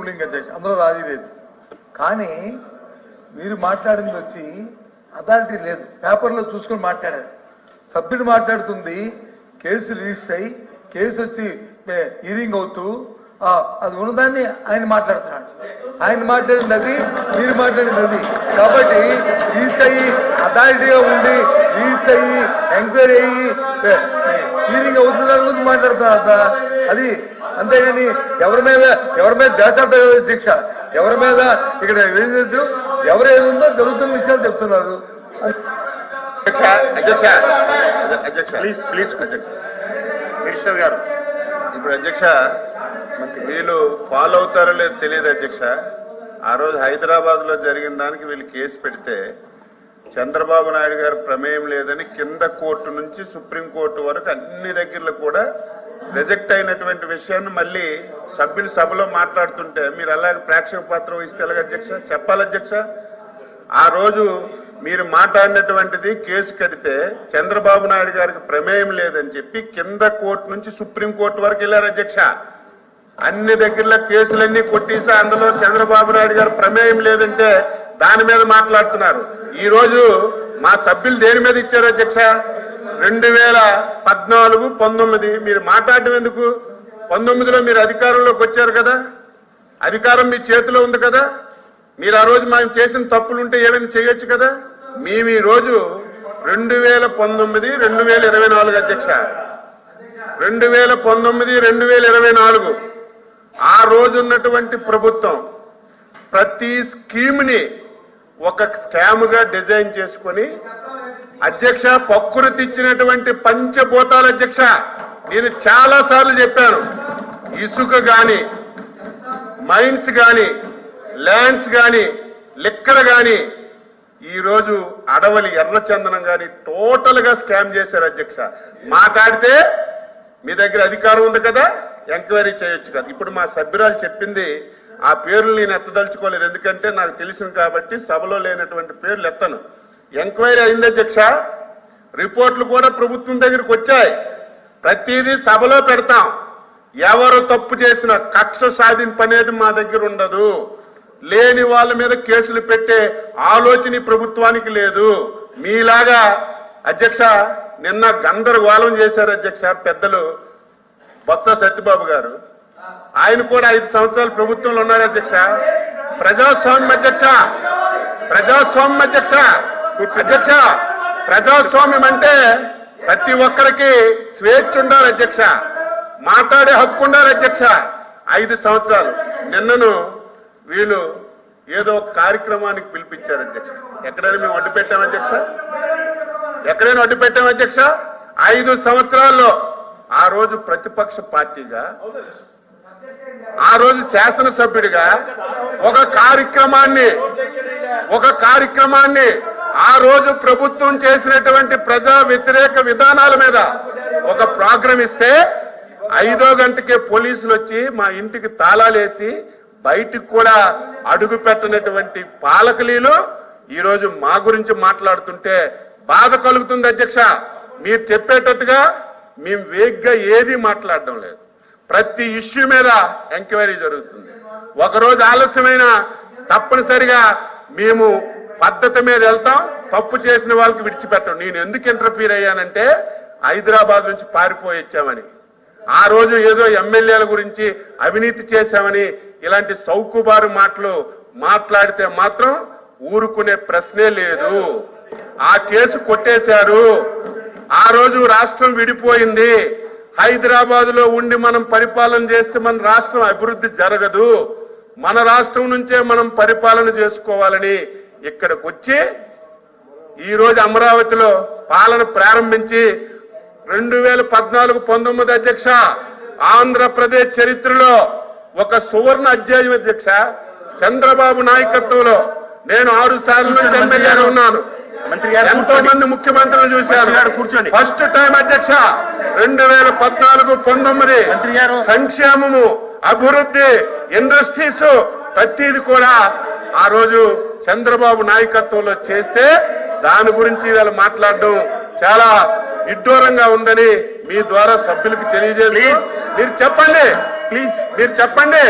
Ruling అధ్యక్ష, అందులో రాజీ లేదు. కానీ మీరు మాట్లాడింది వచ్చి అథారిటీ లేదు, పేపర్లో చూసుకొని మాట్లాడారు. సభ్యుడు మాట్లాడుతుంది కేసు రిజిస్టర్ అయ్యి కేసు వచ్చి హీరింగ్ అవుతూ అది ఉన్నదాన్ని ఆయన మాట్లాడుతున్నాడు. ఆయన మాట్లాడింది అది, మీరు మాట్లాడింది అది. కాబట్టి రిజిస్టర్ అయ్యి అథారిటీగా ఉండి రిజిస్టర్ అయ్యి ఎంక్వైరీ అయ్యి హీరింగ్ అవుతున్నారు గురించి మాట్లాడుతున్నారు అది. అంతేగాని ఎవరి మీద దేశార్థ శిక్ష, ఎవరి మీద ఇక్కడ వేయద్దు, ఎవరు ఏదుందో జరుగుతున్న విషయాలు చెప్తున్నారు. అధ్యక్ష ప్లీజ్ ప్లీజ్ మినిస్టర్ గారు, ఇప్పుడు అధ్యక్ష మనకి వీళ్ళు ఫాలో అవుతారో లేదో తెలియదు అధ్యక్ష. ఆ రోజు హైదరాబాద్ లో జరిగిన దానికి వీళ్ళు కేసు పెడితే చంద్రబాబు నాయుడు గారు ప్రమేయం లేదని కింద కోర్టు నుంచి సుప్రీంకోర్టు వరకు అన్ని దగ్గరలో కూడా రిజెక్ట్ అయినటువంటి విషయాన్ని మళ్ళీ సభ్యులు సభలో మాట్లాడుతుంటే మీరు అలాగే ప్రేక్షక పాత్ర వహిస్తే ఎలాగ అధ్యక్ష? చెప్పాలి అధ్యక్ష. ఆ రోజు మీరు మాట్లాడినటువంటిది కేసు కడితే చంద్రబాబు నాయుడు గారికి ప్రమేయం లేదని చెప్పి కింద కోర్టు నుంచి సుప్రీంకోర్టు వరకు వెళ్ళారు అధ్యక్ష. అన్ని దగ్గరలో కేసులన్నీ కొట్టేసి అందులో చంద్రబాబు నాయుడు గారు ప్రమేయం లేదంటే దాని మీద మాట్లాడుతున్నారు. ఈ రోజు మా సభ్యులు దేని మీద ఇచ్చారు అధ్యక్ష? 2014-19 మీరు మాట్లాడడం ఎందుకు? 19లో మీరు అధికారంలోకి వచ్చారు కదా, అధికారం మీ చేతిలో ఉంది కదా, మీరు ఆ రోజు మేము చేసిన తప్పులుంటే ఏమైనా చేయొచ్చు కదా. మేము ఈ రోజు 2019-2024 అధ్యక్ష, 2019-2024 ఆ రోజు ఉన్నటువంటి ప్రభుత్వం ప్రతి స్కీమ్ ని ఒక స్కామ్ గా డిజైన్ చేసుకుని అధ్యక్ష ప్రకృతి ఇచ్చినటువంటి పంచభూతాలు అధ్యక్ష. నేను చాలా సార్లు చెప్పాను, ఇసుక గాని, మైన్స్ గాని, ల్యాండ్స్ గాని, లిక్కర్ గాని, ఈ రోజు అడవలి ఎర్రచందనం గాని టోటల్ గా స్కామ్ చేశారు అధ్యక్ష. మాట్లాడితే మీ దగ్గర అధికారం ఉంది కదా, ఎంక్వైరీ చేయొచ్చు కదా. ఇప్పుడు మా సభ్యురాలు చెప్పింది ఆ పేర్లు నేను ఎత్తదలుచుకోలేదు, ఎందుకంటే నాకు తెలిసింది కాబట్టి సభలో లేనటువంటి పేర్లు ఎత్తను. ఎంక్వైరీ అయింది అధ్యక్ష, రిపోర్ట్లు కూడా ప్రభుత్వం దగ్గరికి వచ్చాయి. ప్రతిదీ సభలో పెడతాం. ఎవరు తప్పు చేసిన కక్ష సాధింపు అనేది మా దగ్గర ఉండదు. లేని వాళ్ళ మీద కేసులు పెట్టే ఆలోచన ప్రభుత్వానికి లేదు. మీలాగా అధ్యక్ష నిన్న గందరగోళం చేశారు అధ్యక్ష పెద్దలు బొత్స సత్యబాబు గారు. ఆయన కూడా 5 సంవత్సరాలు ప్రభుత్వంలో ఉన్నారు అధ్యక్ష. ప్రజాస్వామ్యం అధ్యక్ష, ప్రజాస్వామ్యం అధ్యక్ష. అధ్యక్ష ప్రజాస్వామ్యం అంటే ప్రతి ఒక్కరికి స్వేచ్ఛ ఉండాలి అధ్యక్ష, మాట్లాడే హక్కు ఉండాలి అధ్యక్ష. 5 సంవత్సరాలు నిన్నను వీళ్ళు ఏదో ఒక కార్యక్రమానికి పిలిపించారు అధ్యక్ష. ఎక్కడైనా మేము అడ్డు పెట్టాం అధ్యక్ష? ఎక్కడైనా అడ్డు పెట్టాం అధ్యక్ష? 5 సంవత్సరాల్లో ఆ రోజు ప్రతిపక్ష పార్టీగా, ఆ రోజు శాసనసభ్యుడిగా ఒక కార్యక్రమాన్ని ఆ రోజు ప్రభుత్వం చేసినటువంటి ప్రజా వ్యతిరేక విధానాల మీద ఒక ప్రోగ్రాం ఇస్తే 5వ గంటకే పోలీసులు వచ్చి మా ఇంటికి తాళాలేసి బయటికి కూడా అడుగు పెట్టినటువంటి పాలకులీలు ఈ రోజు మా గురించి మాట్లాడుతుంటే బాధ కలుగుతుంది అధ్యక్ష. మీరు చెప్పేటట్టుగా మేము వేగ్గా ఏది మాట్లాడడం లేదు. ప్రతి ఇష్యూ మీద ఎంక్వైరీ జరుగుతుంది. ఒకరోజు ఆలస్యమైన తప్పనిసరిగా మేము పద్ధతి మీద వెళ్తాం, తప్పు చేసిన వాళ్ళకి విడిచిపెట్టం. నేను ఎందుకు ఇంటర్ఫీర్ అయ్యానంటే హైదరాబాద్ నుంచి పారిపోయి వచ్చామని, ఆ రోజు ఏదో ఎమ్మెల్యేల గురించి అవినీతి చేశామని ఇలాంటి సౌకుబారు మాటలు మాట్లాడితే మాత్రం ఊరుకునే ప్రశ్నే లేదు. ఆ కేసు కొట్టేశారు. ఆ రోజు రాష్ట్రం విడిపోయింది. హైదరాబాద్ లో ఉండి మనం పరిపాలన చేస్తే మన రాష్ట్రం అభివృద్ధి జరగదు. మన రాష్ట్రం నుంచే మనం పరిపాలన చేసుకోవాలని ఇక్కడికి వచ్చి ఈ రోజు అమరావతిలో పాలన ప్రారంభించి 2014-19 అధ్యక్ష ఆంధ్రప్రదేశ్ చరిత్రలో ఒక సువర్ణ అధ్యాయం అధ్యక్ష. చంద్రబాబు నాయకత్వంలో నేను 6 సార్లు ఎమ్మెల్యేగా ఉన్నాను. ఎంతో మంది ముఖ్యమంత్రులు చూశారు. ఫస్ట్ టైం అధ్యక్ష 2014-19 సంక్షేమము, అభివృద్ధి, ఇండస్ట్రీస్ ప్రతిది కూడా ఆ రోజు చంద్రబాబు నాయకత్వంలో చేస్తే దాని గురించి వీళ్ళు మాట్లాడడం చాలా విడ్డూరంగా ఉందని మీ ద్వారా సభ్యులకు తెలియజేసి మీరు చెప్పండి, ప్లీజ్ మీరు చెప్పండి.